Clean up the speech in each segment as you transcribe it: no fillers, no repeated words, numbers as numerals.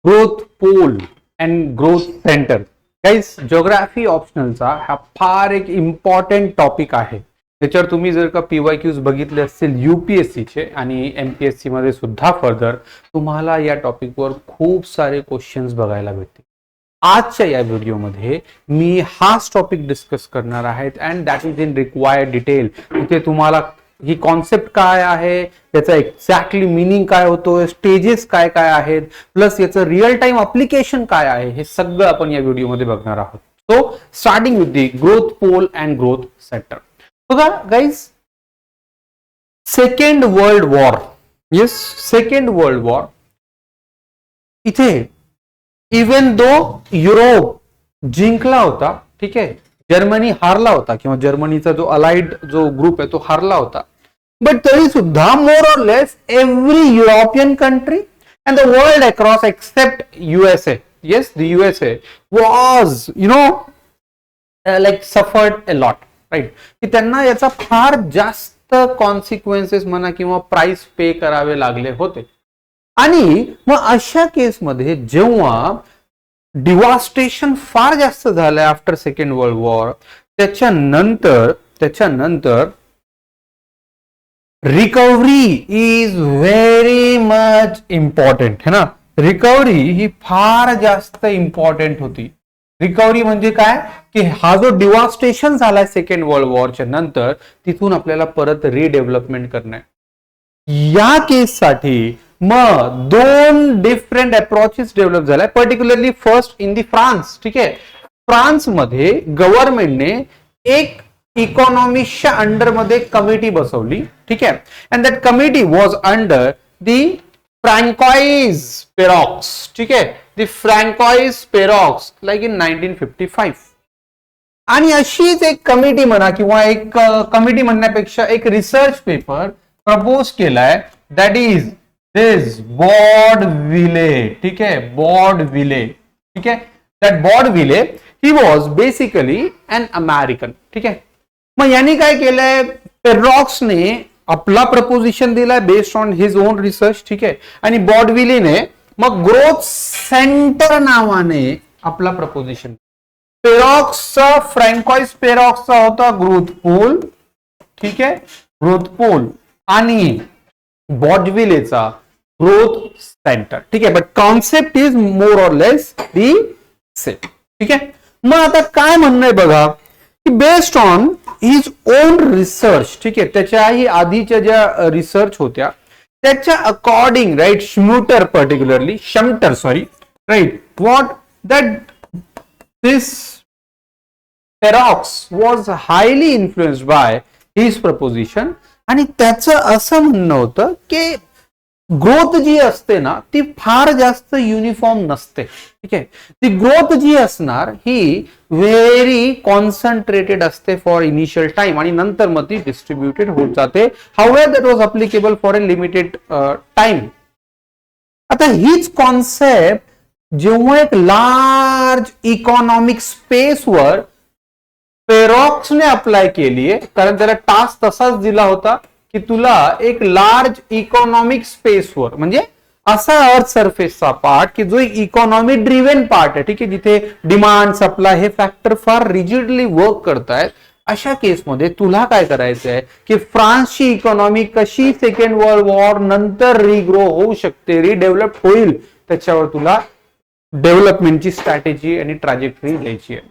Growth pole and growth centre. Guys, geography ऑप्शनलचा हा फार एक इम्पॉर्टंट टॉपिक आहे. त्याच्यावर तुम्ही जर का PYQs बघितले असतील UPSCचे आणि MPSC मध्ये सुद्धा फर्दर तुम्हाला या टॉपिकवर खूप सारे क्वेश्चन्स बघायला भेटतील. आजच्या या व्हिडिओमध्ये मी हाच टॉपिक डिस्कस करणार आहे and that is in required detail. इथे तुम्हाला ही कॉन्सेप्ट काय आहे, त्याचा एक्झॅक्टली मिनिंग काय होतो, स्टेजेस काय काय आहेत, प्लस याचं रिअल टाइम अप्लिकेशन काय आहे, हे सगळं आपण या व्हिडिओमध्ये बघणार आहोत. So starting with the growth pole and growth centre. बघा guys, second world war, yes second world war, इथे इवन दो युरोप जिंकला होता, ठीक आहे, जर्मनी हारला होता किंवा जर्मनीचा जो अलाइड जो ग्रुप आहे तो हारला होता, बट तरी सुद्धा more or less every European country and the world across except USA, yes, the USA was, like suffered a lot, right? की त्यांना याचा फार जास्त कॉन्सिक्वेन्सेस म्हणा किंवा प्राइस पे करावे लागले होते. आणि मग अशा केसमध्ये जेव्हा डिवास्टेशन फार जास्त झालंय आफ्टर सेकंड वर्ल्ड वॉर, त्याच्यानंतर recovery is very much important है ना. रिकव्हरी ही फार जास्त इम्पॉर्टंट होती. रिकव्हरी म्हणजे काय की हा जो डिवास्टेशन झालाय सेकंड वर्ल्ड वॉरच्या नंतर, तिथून आपल्याला परत रिडेव्हलपमेंट करणं आहे. या केससाठी मग दोन डिफरंट अप्रोचेस डेव्हलप झालाय, particularly first in the France. ठीक आहे, फ्रान्स मध्ये गव्हर्नमेंटने एक इकॉनॉमिक्सच्या अंडर मध्ये कमिटी बसवली. ठीक आहे, and that committee was under the François Perroux. ठीक आहे, दी फ्रँकॉइज पेरॉक्स लाईक इन 1955. आणि अशीच एक कमिटी म्हणा किंवा एक कमिटी म्हणण्यापेक्षा एक रिसर्च पेपर प्रपोज केलाय, दॅट इज दिस बॉर्डविले. ठीक आहे, बॉर्डविले. ठीक आहे, that Boudeville he was basically an American. ठीक आहे, मग यांनी काय केलंय, पेरॉक्सने आपला प्रपोजिशन दिलाय based on his own research. ठीक आहे, आणि बॉर्डविलेने मग ग्रोथ सेंटर नावाने आपला प्रपोजिशन. पेरॉक्सचा फ्रँकॉइज पेरॉक्सचा होता ग्रोथ पोल. ठीक आहे, ग्रोथ पोल, आणि बॉर्डविलेचा ग्रोथ सेंटर. ठीक आहे, but concept is more or less the same. ठीक आहे, मग आता काय म्हणणं आहे बघा, की based on his own research, ठीक आहे, त्याच्याही आधीच्या ज्या रिसर्च होत्या त्याच्या according, right, Schumpeter particularly Schumpeter, sorry, right, what that this Perroux was highly influenced by his proposition. आणि त्याचं असं म्हणणं होतं की ग्रोथ जी असते ना ती फार जास्त युनिफॉर्म नसते. ठीक आहे, ती ग्रोथ जी असणार ही व्हेरी कॉन्सन्ट्रेटेड असते फॉर इनिशियल टाइम आणि नंतर मग ती डिस्ट्रीब्युटेड होत जाते. However that was applicable for a limited time. आता हीच कॉन्सेप्ट जेव्हा एक लार्ज इकॉनॉमिक स्पेसवर पेरॉक्सने अप्लाय केली आहे, कारण त्याला टास्क तसाच दिला होता की तुला एक लार्ज इकॉनॉमिक स्पेसवर, म्हणजे असा अर्थ सरफेसचा पार्ट की जो एक इकॉनॉमी ड्रिव्हन पार्ट आहे. ठीक आहे, जिथे डिमांड सप्लाय हे फॅक्टर फार रिजिडली वर्क करतायत, अशा केसमध्ये तुला काय करायचं आहे की फ्रान्सची इकॉनॉमी कशी सेकंड वर्ल्ड वॉर नंतर रिग्रो होऊ शकते, रिडेव्हलप होईल, त्याच्यावर तुला डेव्हलपमेंटची स्ट्रॅटेजी आणि ट्रॅजेक्टरी द्यायची आहे.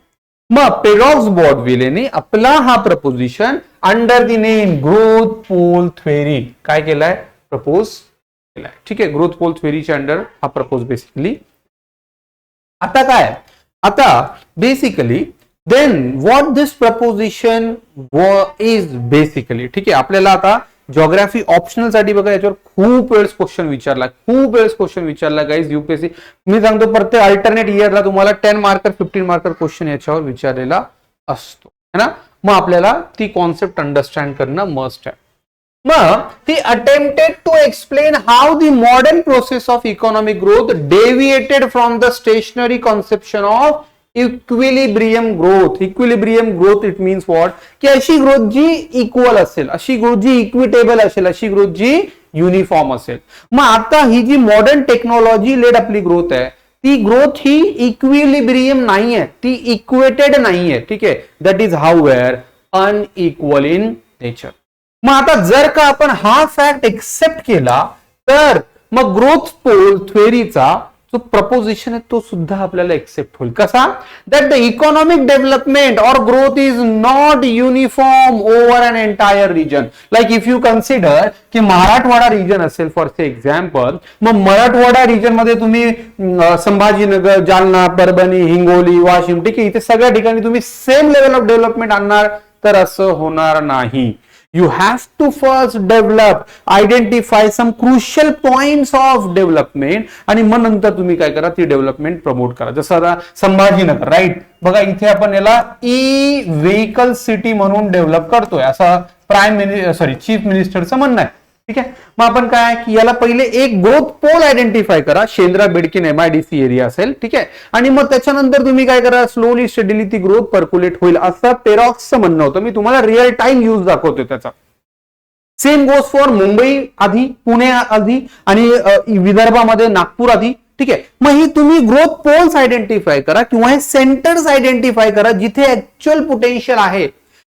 मग पेरॉक्स बॉर्डविलेने आपला हा proposition under the name growth pole theory काय केलाय, प्रपोज केलाय. ठीक आहे, ग्रोथ पोल थ्योरीच्या अंडर हा प्रपोज बेसिकली. आता काय, आता basically then what this proposition is basically. ठीक आहे, आपल्याला आता जिओग्राफी ऑप्शनल साठी बघा याच्यावर खूप वेळेस क्वेश्चन विचारला गाईज UPSC. मी सांगतो प्रत्येक अल्टरनेट इयरला तुम्हाला 10 मार्कर 15 मार्कर क्वेश्चन याच्यावर विचारलेला असतो, है ना. मग आपल्याला ती कॉन्सेप्ट अंडरस्टँड करणं मस्ट आहे. मग he attempted to explain how the modern process of economic growth deviated from the stationary conception of equilibrium growth. Equilibrium growth it means what, की अशी ग्रोथ जी इक्वल असेल, अशी ग्रोथ जी इक्विटेबल असेल, अशी growth जी uniform असेल. मग आता ही जी मॉडर्न टेक्नॉलॉजी लेड आपली ग्रोथ आहे ती ग्रोथ ही इक्विलिब्रियम नाहीये, ती इक्वेटेड नाहीये. ठीक आहे, that is how were unequal in nature. मग आता जर का आपण हा फॅक्ट एक्सेप्ट केला तर मग ग्रोथ पोल थेअरीचा जो प्रपोजिशन आहे तो सुद्धा आपल्याला एक्सेप्ट होईल. कसा? दॅट द इकॉनॉमिक डेव्हलपमेंट और growth is not uniform over an entire region. Like if you consider की मराठवाडा रिजन असेल फॉर एक्झाम्पल, मग मराठवाडा रिजन मध्ये तुम्ही संभाजीनगर, जालना, परभणी, हिंगोली, वाशिम, ठीक आहे, इथे सगळ्या ठिकाणी तुम्ही सेम लेवल ऑफ डेव्हलपमेंट आणणार तर असं होणार नाही. You have to first develop, identify some crucial points of development आणि मग नंतर तुम्ही काय करा, ती डेव्हलपमेंट प्रमोट करा. जसं आता संभाजीनगर, राईट, बघा इथे आपण याला ई व्हेकल सिटी म्हणून डेव्हलप करतोय असं चीफ मिनिस्टरचं म्हणणं आहे. ठीक आहे, मग आपण काय की याला पहिले एक ग्रोथ पोल आयडेंटिफाय करा, शेंद्रा बेडकीन MIDC एरिया असेल. ठीक आहे, आणि मग त्याच्यानंतर तुम्ही काय करा, स्लोली स्टेडीली ती ग्रोथ पर्क्युलेट होईल असं पेरॉक्सचं म्हणणं होतं. मी तुम्हाला रिअल टाइम यूज दाखवतोय त्याचा. सेम गोज फॉर मुंबई आधी, पुणे आधी आणि विदर्भामध्ये नागपूर आधी. ठीक आहे, मग ही तुम्ही ग्रोथ पोल्स आयडेंटिफाय करा किंवा हे सेंटर्स आयडेंटिफाय करा जिथे ऍक्च्युअल पोटेन्शियल आहे.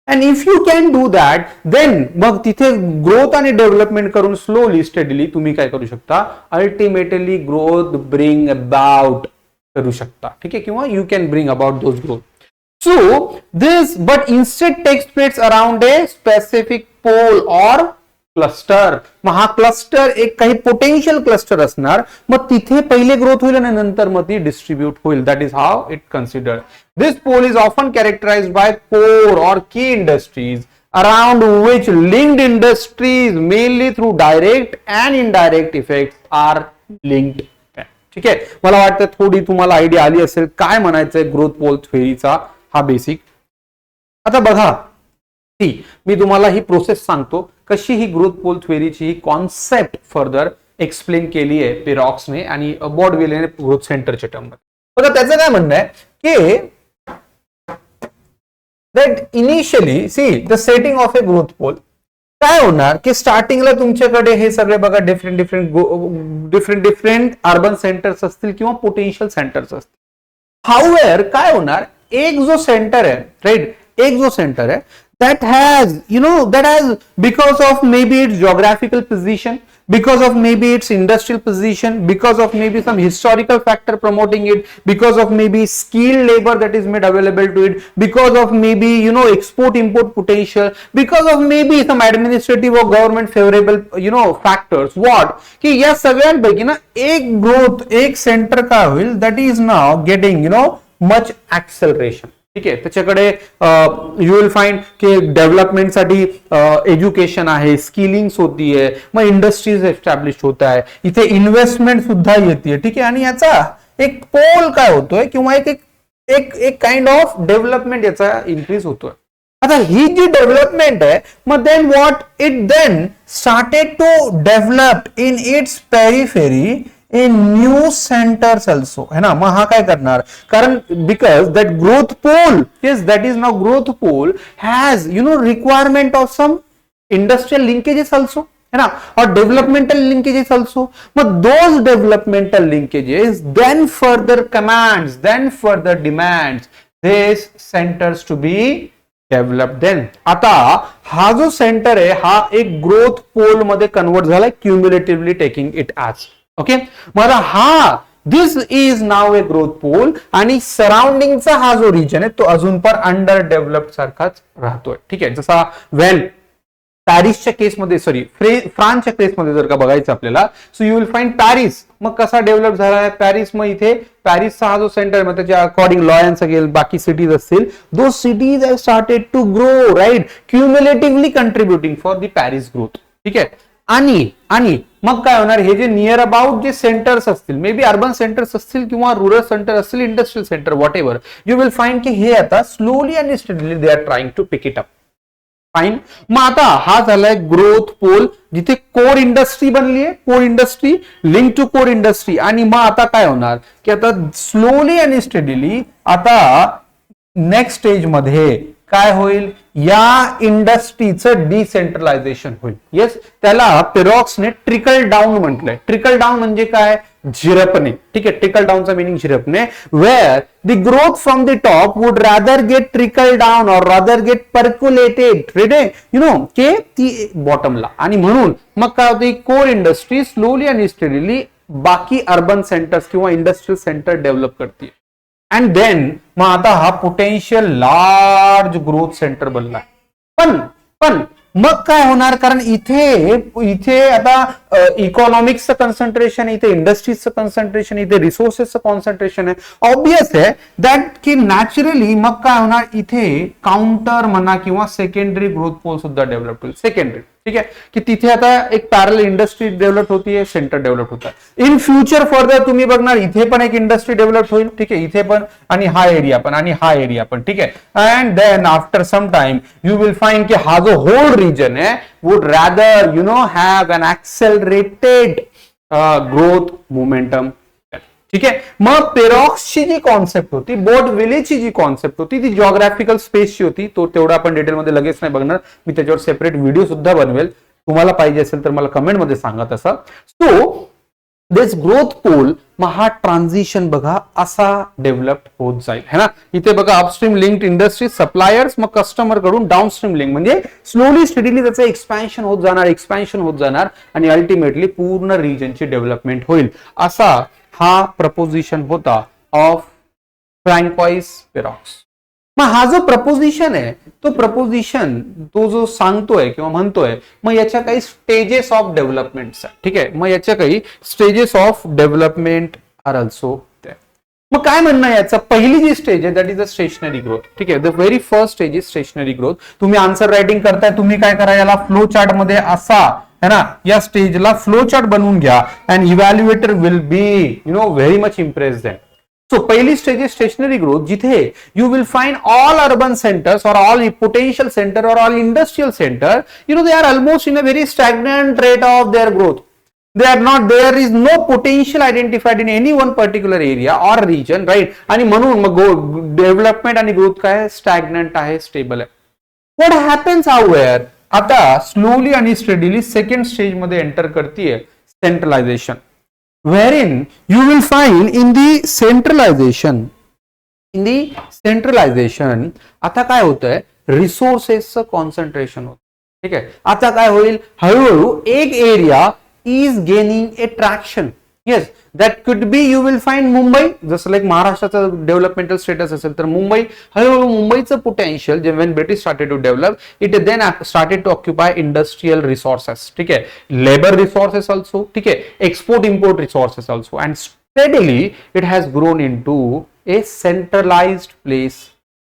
And if you can do that, then मग तिथे ग्रोथ आणि डेव्हलपमेंट करून स्लोली स्टेडीली तुम्ही काय करू शकता, अल्टिमेटली ग्रोथ ब्रिंग अबाउट करू शकता. ठीक आहे, किंवा you can bring about those growth. So this but instead takes place around a specific pole और क्लस्टर. मग हा क्लस्टर एक काही पोटेन्शियल क्लस्टर असणार, मग तिथे पहिले ग्रोथ होईल आणि नंतर मग ती डिस्ट्रीब्यूट होईल. That is how it considered. This pole is often characterized by core or key industries around which linked industries mainly through direct and indirect effects are linked. ठीक आहे, मला वाटतं थोडी तुम्हाला आयडिया आली असेल काय म्हणायचंय ग्रोथ पोल थेअरीचा हा बेसिक. आता बघा, मी तुम्हाला ही प्रोसेस सांगतो कशी ही ग्रोथ पोल थेअरीची ही कॉन्सेप्ट फर्दर एक्सप्लेन केली आहे पेरॉक्सने आणि बॉर्डविलेने ग्रोथ सेंटरच्या टर्म मध्ये. बघा त्याचं काय म्हणणं आहे की that initially see the setting of a growth pole काय होणार की स्टार्टिंगला तुमच्याकडे हे सगळे बघा डिफरंट अर्बन सेंटर्स असतील किंवा पोटेन्शियल सेंटर्स असतील. हाऊएव्हर काय होणार, एक जो सेंटर आहे, राईट, एक जो सेंटर आहे that has because of maybe its geographical position, because of maybe its industrial position, because of maybe some historical factor promoting it, because of maybe skilled labor that is made available to it, because of maybe export import potential, because of maybe some administrative or government favorable factors. What की या सगळ्यांपैकी ना एक growth, एक centre काय होईल, that is now getting much acceleration. ठीक आहे, त्याच्याकडे यू विल फाइंड की डेव्हलपमेंटसाठी एज्युकेशन आहे, स्किलिंग होतीये, मग इंडस्ट्रीज एस्टॅब्लिश होत आहे, इथे इन्व्हेस्टमेंट सुद्धा येते. ठीक आहे, आणि याचा एक पोल काय होतोय किंवा एक काइंड ऑफ डेव्हलपमेंट याचा इन्क्रीज होतोय. आता ही जी डेव्हलपमेंट आहे, मग then what it then started to develop in its periphery in new centers also है ना. मग हा काय करणार, कारण because that growth pole, yes, that is now growth pole has requirement of some industrial linkages also है ना, or developmental linkages also. but those developmental linkages then further commands, then further demands these centers to be developed. then आता हा जो centre आहे हा एक growth pole मध्ये convert झालाय, cumulatively taking it as. Okay, मला हा this is now a growth pole आणि सराउंडिंगचा हा जो रिजन आहे तो अजून पण अंडर डेव्हलप्ड सारखाच राहतोय. ठीक आहे, जसा पॅरिसच्या केसमध्ये फ्रान्सच्या केसमध्ये जर का बघायचं आपल्याला, so you will find Paris मग कसा डेव्हलप झाला आहे पॅरिस. मग इथे पॅरिसचा हा जो सेंटर मग त्याच्या अकॉर्डिंग लॉयन्स असेल, बाकी सिटीज असतील, though cities have started to grow, right, cumulatively contributing for the Paris growth. ठीक आहे, आणि मग काय होणार, हे जे नियर अबाउट जे सेंटर्स असतील, मे बी अर्बन सेंटर्स असतील किंवा रुरल सेंटर असतील, industrial center, whatever, you will find की हे आता स्लोली आणि steadily they are trying to pick it up. Fine, मग आता हा झालाय ग्रोथ पोल जिथे कोर इंडस्ट्री बनली आहे, core industry link to core industry. आणि मग आता काय होणार की आता स्लोली आणि स्टेडीली आता नेक्स्ट स्टेज मध्ये काय होईल, या इंडस्ट्रीचं डिसेंट्रलायझेशन होईल. येस, त्याला पेरॉक्सने ट्रिकल डाऊन म्हटलंय. ट्रिकल डाऊन म्हणजे काय, झिरपणे, ठीक आहे, ट्रिकल डाऊनचा मिनिंग झिरपणे, where the growth from the top would rather get trickle down or rather get percolated की ती बॉटमला, आणि म्हणून मग काय होते, कोर इंडस्ट्री स्लोली आणि स्टेडीली बाकी अर्बन सेंटर्स किंवा इंडस्ट्रियल सेंटर डेव्हलप करते, अँड देन मग आता हा पोटेन्शियल लार्ज ग्रोथ सेंटर बनला. पण मग काय होणार, कारण इथे आता इकॉनॉमिक्सचं कॉन्सन्ट्रेशन, इथे इंडस्ट्रीजचं कॉन्सन्ट्रेशन, इथे रिसोर्सेसचं कॉन्सन्ट्रेशन आहे. ऑब्विस आहे दॅट की नॅचरली मग काय होणार, इथे काउंटर म्हणा किंवा सेकंडरी ग्रोथ पोल सुद्धा डेव्हलप होईल. सेकंडरी, ठीक आहे, की तिथे आता एक पॅरल इंडस्ट्री डेव्हलप होतीये, सेंटर डेव्हलप होत आहे. इन फ्युचर फर्दर तुम्ही बघणार इथे पण एक इंडस्ट्री डेव्हलप होईल, ठीक आहे, इथे पण, आणि हा एरिया पण, आणि हा एरिया पण, ठीक आहे. And then after some time you will find की हा जो होल रिजन आहे would rather have an accelerated growth momentum. ठीक आहे. मग पेरॉक्सची जी कॉन्सेप्ट होती, बोट विलेची जी कॉन्सेप्ट होती, ती जिओग्राफिकल स्पेसची होती. तो तेवढा आपण डिटेलमध्ये लगेच नाही बघणार, मी त्याच्यावर सेपरेट व्हिडिओ सुद्धा बनवेल. तुम्हाला पाहिजे असेल तर मला कमेंटमध्ये सांगा तसं. सो दिस ग्रोथ पोल, मग हा ट्रान्झिशन बघा असा डेव्हलप होत जाईल, है ना. इथे बघा अपस्ट्रीम लिंक्ड इंडस्ट्री सप्लायर्स, मग कस्टमर कडून डाऊनस्ट्रीम लिंक, म्हणजे स्लोली स्टडीली त्याचं एक्सपॅन्शन होत जाणार आणि अल्टिमेटली पूर्ण रिजनची डेव्हलपमेंट होईल. असा हा प्रपोजिशन होता ऑफ फ्रँकॉइस पेरॉक्स. मग हा जो प्रपोजिशन आहे, तो जो सांगतोय किंवा म्हणतोय, मग याच्या काही स्टेजेस ऑफ डेव्हलपमेंट, ठीक आहे, मग याच्या काही stages of development are also. मग काय म्हणणं याचं, पहिली जी स्टेज आहे that is a stationary growth. ठीक आहे, the very first stage is stationary growth. तुम्ही आन्सर रायटिंग करताय, तुम्ही काय करा, याला फ्लो चार्ट मध्ये असा है ना, या स्टेजला फ्लो चार्ट बनवून घ्या, and evaluator will be very much impressed. So पहिली स्टेज इज स्टेशनरी ग्रोथ, जिथे you will find all urban centres or all potential centre or all industrial centre, they are almost in a very stagnant rate of their growth. There is no potential identified in any one particular area or region, right? आणि म्हणून मग development आणि growth काय, stagnant आहे, stable आहे. What happens however, आता slowly आणि steadily second stage मध्ये एंटर करतीये सेंट्रलायझेशन, wherein you will find in the centralization आता काय होतंय, रिसोर्सेसचं कॉन्सन्ट्रेशन होतं. ठीक आहे, आता काय होईल, हळूहळू एक area is gaining a traction. Yes, that could be, you will find Mumbai, जसं लाईक महाराष्ट्राचं डेव्हलपमेंटल स्टेटस असेल तर मुंबई, हळूहळू मुंबईचं पोटेन्शियल जे when British started to develop, it then started to occupy industrial resources. ठीक आहे, labor resources also, ठीक आहे, export import resources also, and steadily it has grown into a centralized place.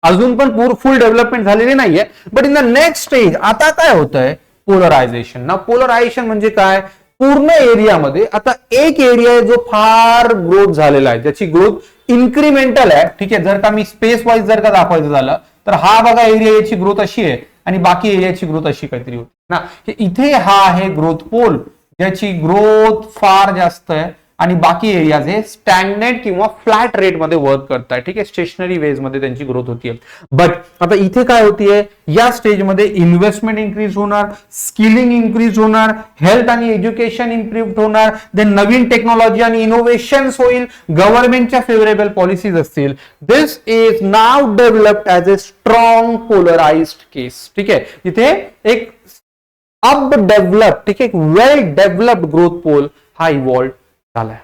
अजून पण फुल डेव्हलपमेंट झालेली नाहीये, but in the next stage आता काय होतंय, पोलरायझेशन. ना पोलरायझेशन म्हणजे काय, पूर्ण एरियामध्ये आता एक एरिया आहे जो फार ग्रोथ झालेला आहे, ज्याची ग्रोथ इन्क्रिमेंटल आहे. ठीक आहे, जर का मी स्पेस वाईज जर का दाखवायचं झालं तर हा बघा एरिया, याची ग्रोथ अशी आहे आणि बाकी एरियाची ग्रोथ अशी काहीतरी होती ना. इथे हा आहे ग्रोथ पोल, ज्याची ग्रोथ फार जास्त आहे आणि बाकी एरियाज हे स्टॅग्नेट किंवा फ्लॅट रेट मध्ये वर्क करताय. ठीक आहे, स्टेशनरी वेज मध्ये त्यांची ग्रोथ होतीये. बट आता इथे काय होतीये, या स्टेजमध्ये इन्व्हेस्टमेंट इन्क्रीज होणार, स्किलिंग इन्क्रीज होणार, हेल्थ आणि एज्युकेशन इम्प्रूव्ह होणार, देन नवीन टेक्नॉलॉजी आणि इनोव्हेशन्स होईल, गव्हर्नमेंटच्या फेवरेबल पॉलिसीज असतील. This is now developed as a strong polarised case. ठीक आहे, इथे एक अब डेव्हलप, ठीक आहे, वेल डेव्हलप्ड ग्रोथ पोल हा इव्हॉल्व झालाय.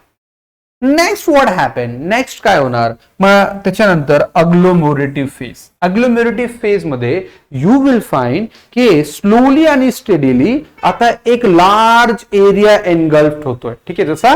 नेक्स्ट व्हॉट हॅपन, नेक्स्ट काय होणार, मग त्याच्यानंतर अग्लोमेरेटिव्ह फेज. अग्लोमेरेटिव्ह फेज मध्ये यू विल फाइंड की स्लोली आणि स्टेडीली आता एक लार्ज एरिया एनगल्फ्ड होतोय. ठीक आहे, जसा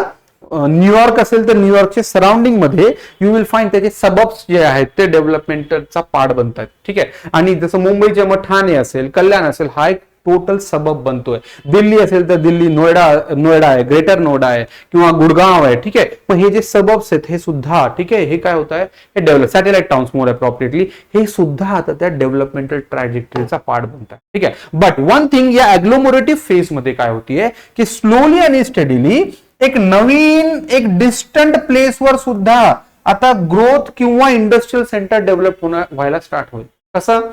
न्यूयॉर्क असेल तर न्यूयॉर्कच्या सराउंडिंग मध्ये यू विल फाइंड त्याचे सबब्स जे आहेत ते डेव्हलपमेंटचा पार्ट बनतात. ठीक आहे, आणि जसं मुंबईच्या मग ठाणे असेल, कल्याण असेल, हा एक टोटल सबब बनतोय. दिल्ली असेल तर दिल्ली, नोएडा आहे, ग्रेटर नोएडा आहे किंवा गुडगाव आहे. ठीक आहे, मग हे जे सबब्स आहेत हे सुद्धा, ठीक आहे, हे काय होत आहे, हे डेव्हलप सॅटेलाइट टाउन्स मोर अप्रॉप्रिएटली, हे सुद्धा आता त्या डेव्हलपमेंटल ट्रॅजेक्टरीचा पार्ट बनतात. ठीक आहे, बट वन थिंग, या अग्लोमरेटिव्ह फेज मध्ये काय होतीये की स्लोली आणि स्टेडीली एक नवीन, एक डिस्टंट प्लेसवर सुद्धा आता ग्रोथ किंवा इंडस्ट्रियल सेंटर डेव्हलप व्हायला स्टार्ट होईल. कसं,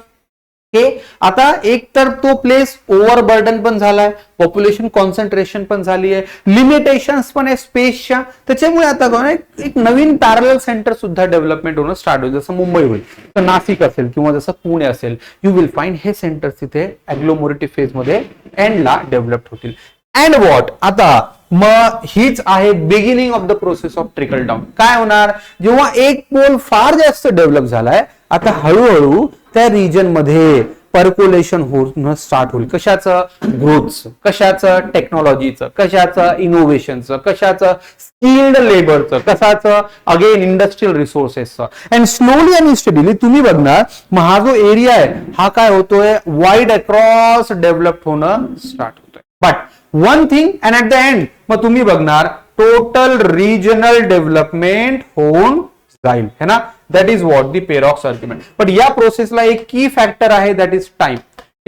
आता एक तर तो प्लेस ओव्हरबर्डन पण झालाय, पॉप्युलेशन कॉन्सन्ट्रेशन पण झाली आहे, लिमिटेशन्स पण आहे स्पेसच्या, त्याच्यामुळे आता कोण एक नवीन पॅरलल सेंटर सुद्धा डेव्हलपमेंट होणं स्टार्ट होईल. जसं मुंबई होईल, तर नाशिक असेल किंवा जसं पुणे असेल, यू विल फाइंड हे सेंटर्स तिथे ऍग्लोमोरेटिव्ह फेज मध्ये एंडला डेव्हलप होतील. अँड व्हॉट, आता मग हीच आहे beginning of the process of trickle down. काय होणार, जेव्हा एक पोल फार जास्त डेव्हलप झालाय, आता हळूहळू त्या रिजन मध्ये पर्क्युलेशन होणं स्टार्ट होईल. कशाचं, ग्रोथचं, कशाचं, टेक्नॉलॉजीचं, कशाचं, इनोव्हेशनचं, कशाचं, स्किल्ड लेबरचं, कशाचं, अगेन इंडस्ट्रियल रिसोर्सेसचं. अँड स्लोली आणि स्टडीली तुम्ही बघणार मग हा जो एरिया आहे हा काय होतोय, वाईड अक्रॉस डेव्हलप होणं स्टार्ट होतोय. But one thing, and at the end मग तुम्ही बघणार टोटल रिजनल डेव्हलपमेंट होऊन जाईल, है ना. That is what the Perroux argument. पण या प्रोसेसला एक की फॅक्टर आहे, दॅट इज टाइम.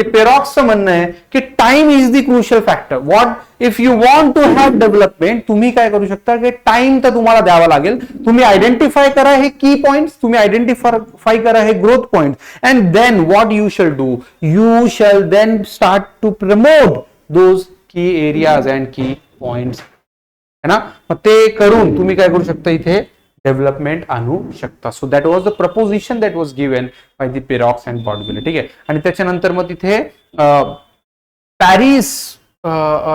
पेरॉक्सचं म्हणणं आहे की time is the crucial factor. What if you want to have development, तुम्ही काय करू शकता की टाइम तर तुम्हाला द्यावा लागेल. तुम्ही आयडेंटिफाय करा हे की पॉइंट्स, तुम्ही आयडेंटिफाय करा हे growth point, and then what you shall do, you shall then start to promote those key areas and key points, है ना. मग ते करून तुम्ही काय करू शकता, इथे डेव्हलपमेंट आणू शकता. So that was the proposition that was given by the Perroux and Boudeville. ठीक आहे. आणि त्याच्यानंतर मग तिथे पॅरिस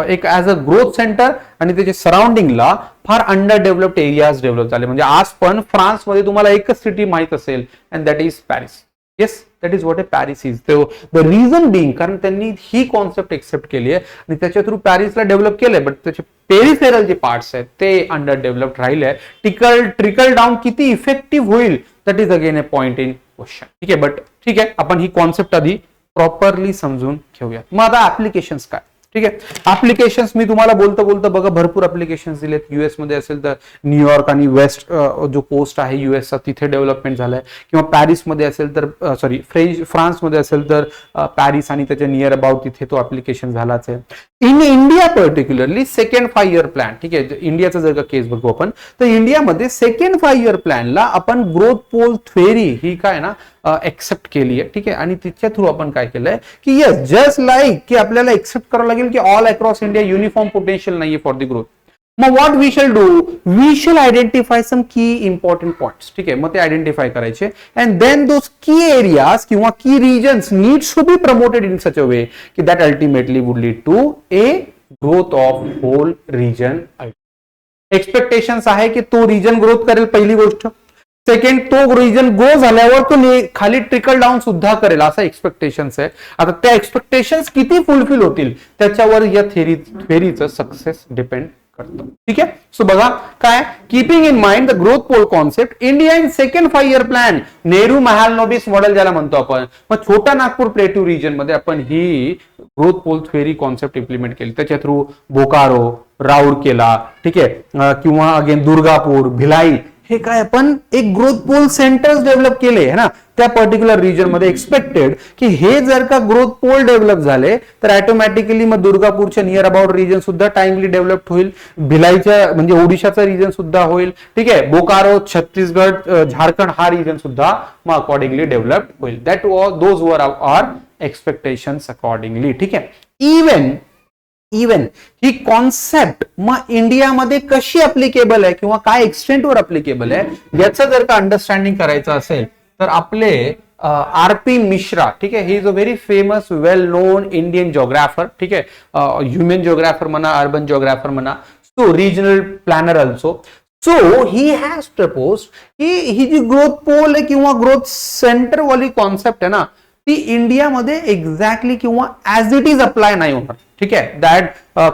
एक ऍज अ ग्रोथ सेंटर आणि त्याच्या सराउंडिंगला फार अंडर डेव्हलप्ड एरियाज डेव्हलप झाले. म्हणजे आज पण फ्रान्समध्ये तुम्हाला एकच सिटी माहित असेल, and that is Paris. Yes, that is what a Paris is. The reason being, कारण त्यांनी ही कॉन्सेप्ट एक्सेप्ट केली आहे आणि त्याच्या थ्रू पॅरिसला डेव्हलप केलंय. बट त्याचे पेरिफेरल जे पार्ट्स आहेत ते अंडर डेव्हलप्ड राहिले. ट्रिकल डाऊन किती इफेक्टिव्ह होईल, that is again a point in question. ठीक आहे. बट ठीक आहे, आपण ही कॉन्सेप्ट आधी प्रॉपरली समजून घेऊया. मग आता ऍप्लिकेशन्स काय. ठीक आहे. ऍप्लिकेशन्स मी तुम्हाला बोलता बोलता बघा भरपूर ऍप्लिकेशन्स दिलेत. युएस मध्ये असेल तर न्यूयॉर्क आणि वेस्ट जो कोस्ट आहे युएसचा तिथे डेव्हलपमेंट झालाय, किंवा पॅरिसमध्ये असेल तर फ्रान्समध्ये असेल तर पॅरिस आणि त्याच्या नियर अबाउट तिथे तो ऍप्लिकेशन झालाच आहे. In India particularly second 5 year plan. ठीक आहे. इंडियाचा जर का केस बघू आपण, तर इंडियामध्ये सेकंड 5 इयर प्लॅनला आपण ग्रोथ पोल थेअरी ही काय ना एक्सेप्ट केली आहे. ठीक आहे. आणि तिच्या थ्रू आपण काय केलंय की येस, जस्ट लाईक की आपल्याला एक्सेप्ट करावं लागेल की all across India uniform potential नाहीये फॉर द ग्रोथ. मग what we shall do, we shall identify some key important points. ठीक आहे. मग ते आयडेंटिफाय करायचे, and then those key areas किंवा key regions needs to be promoted in such a way की that ultimately would lead to a growth of whole region. Expectations आहे की तो रिजन ग्रोथ करेल, पहिली गोष्ट. सेकंड, तो रिजन ग्रो झाल्यावर तो खाली ट्रिकल डाऊन सुद्धा करेल, असं एक्सपेक्टेशन्स आहे. आता त्या एक्सपेक्टेशन्स किती फुलफिल होतील त्याच्यावर या थेअरीचं सक्सेस डिपेंड करतं. ठीक आहे. सो बघा काय, keeping in mind the growth pole concept, India in second 5 year plan, Nehru Mahalanobis model ज्याला म्हणतो आपण. मग छोटा नागपूर प्लेट्यू रिजन मध्ये आपण ही growth pole theory concept implement केली. त्याच्या थ्रू बोकारो, राऊरकेला, ठीक आहे, किंवा अगेन दुर्गापूर, भिलाई, हे काय आपण एक ग्रोथ पोल सेंटर्स डेव्हलप केले है ना त्या पर्टिक्युलर रिजन मध्ये. एक्सपेक्टेड की हे जर का ग्रोथ पोल डेव्हलप झाले तर ऑटोमॅटिकली मग दुर्गापूरच्या नियर अबाउट रिजन सुद्धा टाइमली डेव्हलप होईल, भिलाईच्या म्हणजे ओडिशाचा रिजन सुद्धा होईल. ठीक आहे. बोकारो, छत्तीसगड, झारखंड हा रिजन सुद्धा मग अकॉर्डिंगली डेव्हलप होईल. That those were are expectations accordingly. ठीक आहे. इवन ही कॉन्सेप्ट मग इंडियामध्ये कशी अप्लिकेबल आहे किंवा काय एक्सटेंटवर अप्लिकेबल आहे याचं जर का अंडरस्टँडिंग करायचं असेल तर आपले आर.पी. मिश्रा, ठीक आहे, he is a very famous well known Indian geographer. ठीक आहे. ह्युमन जिओग्राफर म्हणा, अर्बन जिओग्राफर म्हणा, so regional planner also. So he has propose की ही जी ग्रोथ पोल आहे किंवा ग्रोथ सेंटर वाली कॉन्सेप्ट आहे ना ती इंडियामध्ये एक्झॅक्टली किंवा ऍज इट इज अप्लाय नाही होणार. ठीक आहे. That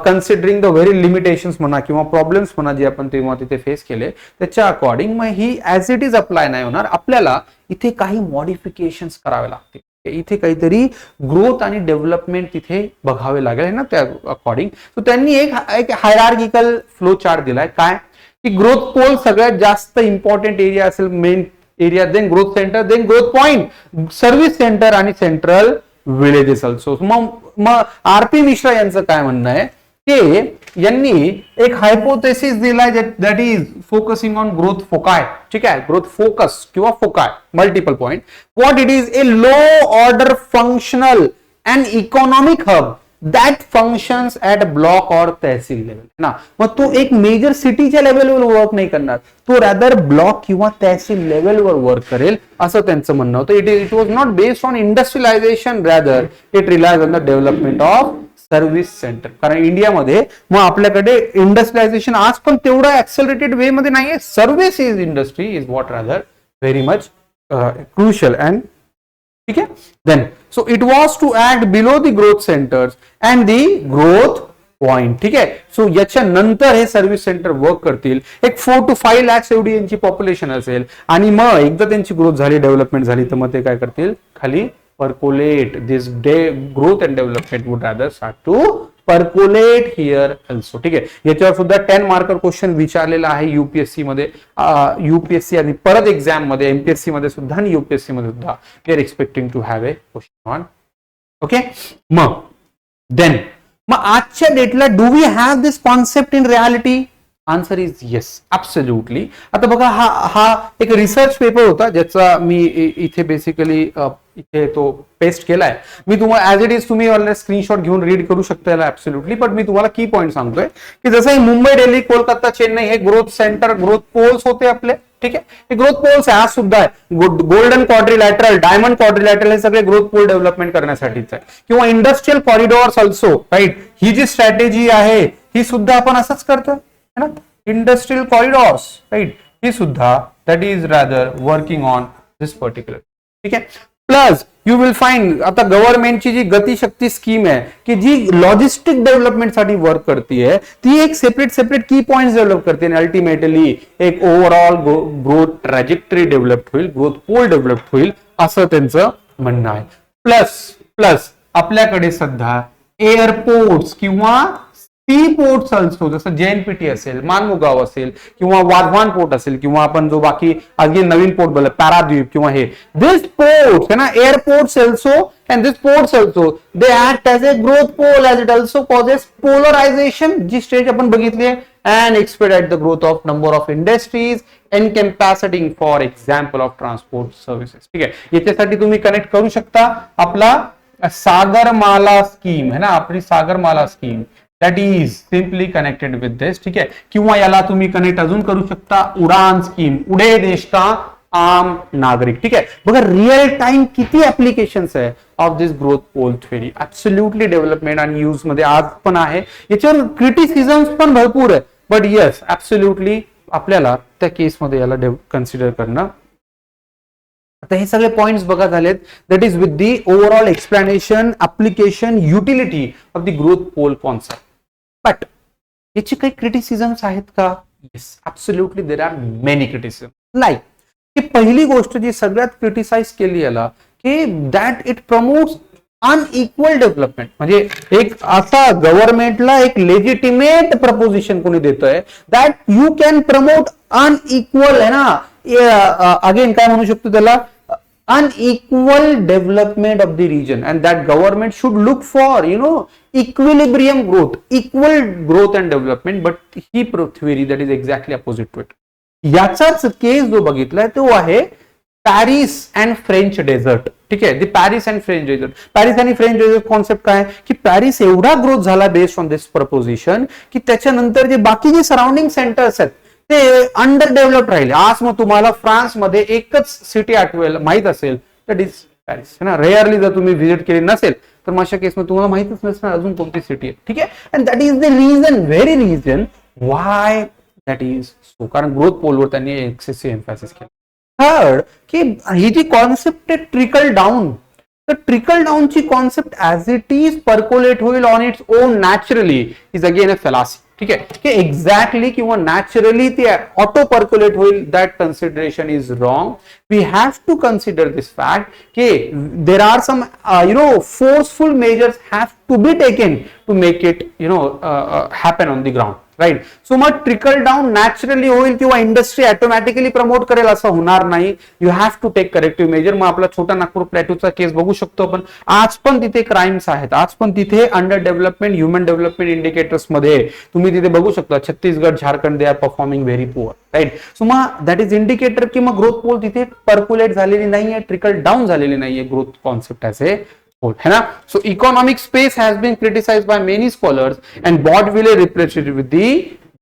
considering the very limitations म्हणा किंवा प्रॉब्लेम्स म्हणा जे आपण तेव्हा तिथे फेस केले त्याच्या अकॉर्डिंग मग ही ऍज इट इज अप्लाय नाही होणार. आपल्याला इथे काही मॉडिफिकेशन्स करावे लागतील. इथे काहीतरी ग्रोथ आणि डेव्हलपमेंट तिथे बघावे लागेल ना त्या अकॉर्डिंग. सो त्यांनी एक हायरार्किकल फ्लो चार्ट दिलाय. काय की ग्रोथ पोल सगळ्यात जास्त इम्पॉर्टंट एरिया असेल, main area, then growth centre, then growth point, service centre आणि सेंट्रल विलेजेस ऑल्सो. मग आर.पी. मिश्रा यांचं काय म्हणणं आहे की यांनी एक हायपोथेसिस दिलाय that is focusing on growth foci. ठीक आहे, ग्रोथ फोकस किंवा foci multiple point. What it is a low order functional and economic hub that functions at block और तहसील लेवल ना. मग तो एक मेजर सिटीच्या लेवलवर वर्क नाही करणार, तो रॅदर ब्लॉक किंवा तहसील लेवलवर वर्क करेल असं त्यांचं म्हणणं होतं. It was not based on industrialisation, rather it relies on the development of service centre. कारण इंडियामध्ये मग आपल्याकडे इंडस्ट्रियलायझेशन आज पण तेवढा ऍक्सेलरेटेड वे मध्ये नाहीये. Service is industry is what rather very much crucial and ठीक आहे. Then so it was to act below the growth centers and the growth point. ठीक आहे, सो याच्या नंतर हे सर्व्हिस सेंटर वर्क करतील. एक 4 to 5 lakhs एवढी यांची पॉप्युलेशन असेल आणि मग एकदा त्यांची ग्रोथ झाली, डेव्हलपमेंट झाली, तर मग ते काय करतील, खाली percolate this growth and development would rather start to percolate here also. ठीक आहे, याच्यावर सुद्धा 10 मार्कर क्वेश्चन विचारलेला आहे युपीएससी मध्ये, युपीएससी आणि परत एक्झाम मध्ये, एमपीएससी मध्ये सुद्धा आणि युपीएससी मध्ये सुद्धा we are expecting to have a question on. Okay, मग देन मग आजच्या डेटला do we have this concept in reality? Answer is yes, absolutely. आता बघा, हा एक रिसर्च पेपर होता ज्याचा मी इथे बेसिकली इथे तो पेस्ट केलाय. मी तुम्हाला ऍज इट इज तुम्ही स्क्रीनशॉट घेऊन रीड करू शकता याला ऍब्सोल्युटली. बट मी तुम्हाला की पॉईंट सांगतोय की जसं मुंबई, दिल्ली, कोलकाता, चेन्नई हे ग्रोथ सेंटर, ग्रोथ पोल्स होते आपले. ठीक आहे, हे ग्रोथ पोल्स आज सुद्धा आहे. गोल्डन क्वाड्रिलॅटरल, डायमंड क्वाड्रिलॅटरल हे सगळे ग्रोथ पोल डेव्हलपमेंट करण्यासाठीच आहे. किंवा इंडस्ट्रियल कॉरिडॉर्स ऑल्सो, राईट. ही जी स्ट्रॅटेजी आहे ही सुद्धा आपण असंच करतो है ना, इंडस्ट्रियल कॉरिडॉर्स, राईट. ही सुद्धा that is rather working on this particular. ठीक आहे, प्लस यू विल फाइंड आता गव्हर्नमेंटची जी गतिशक्ती स्कीम आहे की जी लॉजिस्टिक डेव्हलपमेंट साठी वर्क करते, ती एक सेपरेट की पॉइंट डेव्हलप करते आणि अल्टिमेटली एक ओव्हरऑल ग्रोथ ट्रॅजेक्टरी डेव्हलप होईल, ग्रोथ पोल डेव्हलप होईल असं त्यांचं म्हणणं आहे. प्लस आपल्याकडे सध्या एअरपोर्ट्स किंवा सी पोर्ट्स ऑल्सो, जसं जेएनपीटी असेल, मानमुगाव असेल किंवा वाधवान पोर्ट असेल किंवा आपण जो बाकी अगेन नवीन पोर्ट बोलला पारादीप किंवा हे दिस पोर्ट्स है ना, airports also and this ports also they act as a growth pole as it also causes polarisation, जी स्टेज आपण बघितली आहे, and expedite the growth of number of industries encompassing for example of transport services. ठीक आहे, याच्यासाठी तुम्ही connect करू शकता आपला सागरमाला स्कीम है ना, आपली Sagarmala scheme that is simply connected with this. ठीक आहे, किंवा याला तुम्ही कनेक्ट अजून करू शकता उडान स्कीम, उडे देश का आम नागरिक. ठीक आहे, बघा रिअल टाइम किती ऍप्लिकेशन्स आहे of this growth pole theory. Absolutely development आणि यूज मध्ये आज पण आहे. याच्यावर क्रिटिसिझम्स पण भरपूर आहे, बट येस ऍब्सोल्युटली आपल्याला त्या केसमध्ये याला कन्सिडर करणं. आता हे सगळे पॉइंट्स बघा झालेत, that is with the overall explanation, application, utility of the growth pole concept. But याची काही क्रिटिसिझम्स आहेत का? Yes, absolutely there are many criticism. Like की पहिली गोष्ट जी सगळ्यात क्रिटिसाइज केली याला की that it promotes unequal development. म्हणजे एक असा गव्हर्नमेंटला एक लेजिटिमेट प्रपोजिशन कोणी देतोय that you can promote unequal आहे ना, अगेन काय म्हणू शकतो त्याला, unequal development of the region, and that government should look for equilibrium growth, equal growth and development. But he theory that is exactly opposite to it. याचाच केस जो बघितलाय तो आहे पॅरिस अँड फ्रेंच डेझर्ट. ठीक आहे, the Paris and French desert. Paris आणि French desert concept काय की पॅरिस एवढा ग्रोथ झाला बेस्ड ऑन दिस प्रपोजिशन की त्याच्यानंतर जे बाकी जे सराउंडिंग सेंटर्स आहेत ते अंडर डेव्हलप राहिले. आज मग तुम्हाला फ्रान्समध्ये एकच सिटी आठवेल माहित असेल, दॅट इज पॅरिस है ना. रेअरली जर तुम्ही व्हिजिट केली नसेल तर अशा केसमध्ये तुम्हाला माहितच नसणार अजून कोणती सिटी आहे. ठीक आहे, and that is the reason, very reason why that is so, कारण ग्रोथ पोलवर त्यांनी एक्सेसिव्ह एम्फॅसिस केलं. थर्ड की ही जी कॉन्सेप्ट आहे ट्रिकल डाऊन, तर ट्रिकल डाऊनची concept as it is percolate होईल on its own naturally is again a fallacy. ठीक आहे, की एक्झॅक्टली किंवा नॅचरली ते ऑटो पर्क्युलेट होईल, that consideration is wrong. We have to consider this fact की there are some forceful measures have to be taken to make it happen on the ground. Right. So मग trickle down naturally होईल किंवा industry automatically promote करेल असं होणार नाही. You have to take corrective measure. मग आपला छोटा नागपूर प्लॅटूचा केस बघू शकतो आपण. आज पण तिथे क्राईम्स आहेत, आज पण तिथे under development human development indicators मध्ये तुम्ही तिथे बघू शकता Chhattisgarh Jharkhand they are performing very poor. Right. So मग दॅट इज इंडिकेटर की मग ग्रोथ पोल तिथे पर्क्युलेट झालेली नाहीये, ट्रिकल डाऊन झालेली नाहीये growth concept as a whole, है ना. So economic space has been criticized by many scholars and Bordwille replaced it with the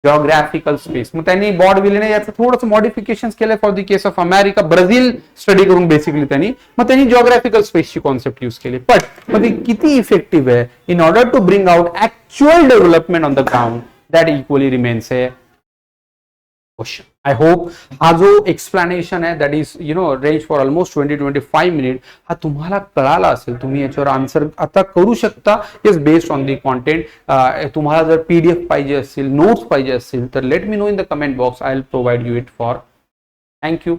geographical space. मग त्यांनी बॉर्डविलेने याचं थोडंसं मॉडिफिकेशन केलं for the case of America, Brazil study करून बेसिकली त्यांनी मग त्यांनी जिओग्राफिकल स्पेसची कॉन्सेप्ट यूज केली. पण मग ती किती इफेक्टिव्ह आहे in order to bring out actual development on the ground, that equally remains a question. I hope हा जो एक्सप्लेनेशन आहे that is range for almost 20-25 minute हा तुम्हाला कळाला असेल. तुम्ही याच्यावर आन्सर आता करू शकता yes based on the content. तुम्हाला जर PDF पाहिजे असतील, नोट्स पाहिजे असतील तर let me know in the comment box. I will provide you it for. Thank you.